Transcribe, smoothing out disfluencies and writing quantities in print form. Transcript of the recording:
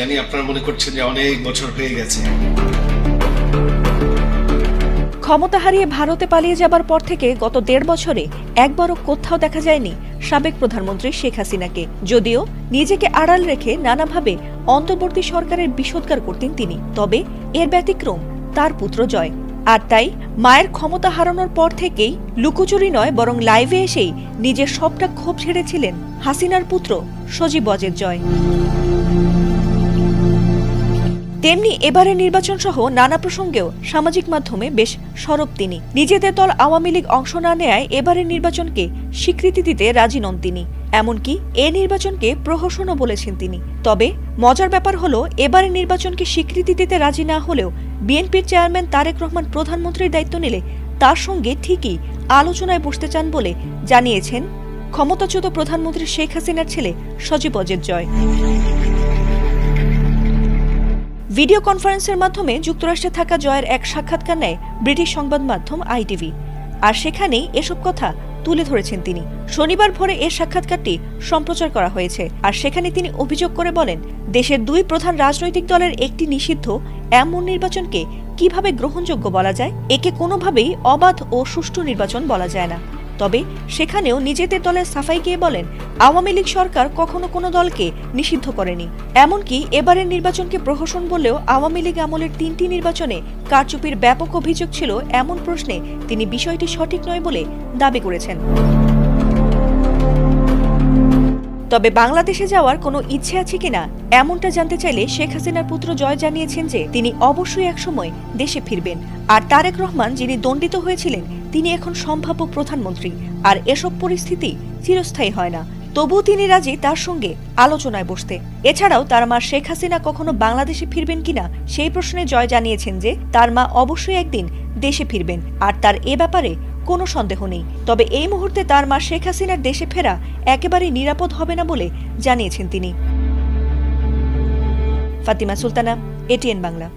জানি আপনারা মনে করছেন যে অনেক বছর হয়ে গেছে। ক্ষমতা হারিয়ে ভারতে পালিয়ে যাবার পর থেকে গত ১.৫ বছরে একবারও কোথাও দেখা যায়নি সাবেক প্রধানমন্ত্রী শেখ হাসিনাকে। যদিও নিজেকে আড়াল রেখে নানাভাবে অন্তর্বর্তী সরকারের বিষোদ্গার করতেন তিনি, তবে এর ব্যতিক্রম তার পুত্র জয়। আর তাই মায়ের ক্ষমতা হারানোর পর থেকেই লুকোচুরি নয় বরং লাইভে এসেই নিজের সবটা ক্ষোভ ছেড়েছিলেন হাসিনার পুত্র সজীব ওয়াজেদ জয়। তেমনি এবারের নির্বাচন সহ নানা প্রসঙ্গেও সামাজিক মাধ্যমে বেশ সরব তিনি। নিজেদের দল আওয়ামী লীগ অংশ না নেয়ায় এবারের নির্বাচনকে স্বীকৃতি দিতে রাজি নন তিনি। এমনকি এ নির্বাচনকে প্রহসনও বলেছেন তিনি। তবে মজার ব্যাপার হলো, এবারের নির্বাচনকে স্বীকৃতি দিতে রাজি না হলেও বিএনপির চেয়ারম্যান তারেক রহমান প্রধানমন্ত্রীর দায়িত্ব নিলে তার সঙ্গে ঠিকই আলোচনায় বসতে চান বলে জানিয়েছেন ক্ষমতাচ্যুত প্রধানমন্ত্রী শেখ হাসিনার ছেলে সজীব ওয়াজেদ জয়। ভিডিও কনফারেন্সের মাধ্যমে যুক্তরাষ্ট্রে থাকা জয়ের এক সাক্ষাৎকার নেয় ব্রিটিশ সংবাদ মাধ্যম ITV, আর সেখানেই এসব কথা তুলে ধরেছেন তিনি। শনিবার ভোরে এর সাক্ষাৎকারটি সম্প্রচার করা হয়েছে, আর সেখানে তিনি অভিযোগ করে বলেন, দেশের 2 প্রধান রাজনৈতিক দলের একটি নিষিদ্ধ এমন নির্বাচনকে কিভাবে গ্রহণযোগ্য বলা যায়? একে কোনোভাবেই অবাধ ও সুষ্ঠু নির্বাচন বলা যায় না। তবে সেখানেও নিজেদের দলের সাফাই গিয়ে বলেন, আওয়ামী লীগ সরকার কখনো কোনো দলকে নিষিদ্ধ করেনি। এমনকি এবারের নির্বাচনকে প্রহসন বললেও আওয়ামী লীগ আমলের 3টি নির্বাচনে কারচুপির ব্যাপক অভিযোগ ছিল এমন প্রশ্নে তিনি বিষয়টি সঠিক নয় বলে দাবি করেছেন। তবে বাংলাদেশে যাওয়ার কোনো ইচ্ছে আছে কিনা এমনটা জানতে চাইলে শেখ হাসিনার পুত্র জয় জানিয়েছেন যে তিনি অবশ্যই একসময় দেশে ফিরবেন। আর তারেক রহমান যিনি দণ্ডিত হয়েছিলেন তিনি এখন সম্ভাব্য প্রধানমন্ত্রী, আর এসব পরিস্থিতি চিরস্থায়ী হয় না। তবুও তিনি রাজি তার সঙ্গে আলোচনায় বসতে। এছাড়াও তার মা শেখ হাসিনা কখনো বাংলাদেশে ফিরবেন কিনা সেই প্রশ্নে জয় জানিয়েছেন যে তার মা অবশ্যই একদিন দেশে ফিরবেন, আর তার এ ব্যাপারে কোনো সন্দেহ নেই। তবে এই মুহূর্তে তার মা শেখ হাসিনার দেশে ফেরা একেবারেই নিরাপদ হবে না বলে জানিয়েছেন তিনি। ফাতিমা সুলতানা, ATN বাংলা।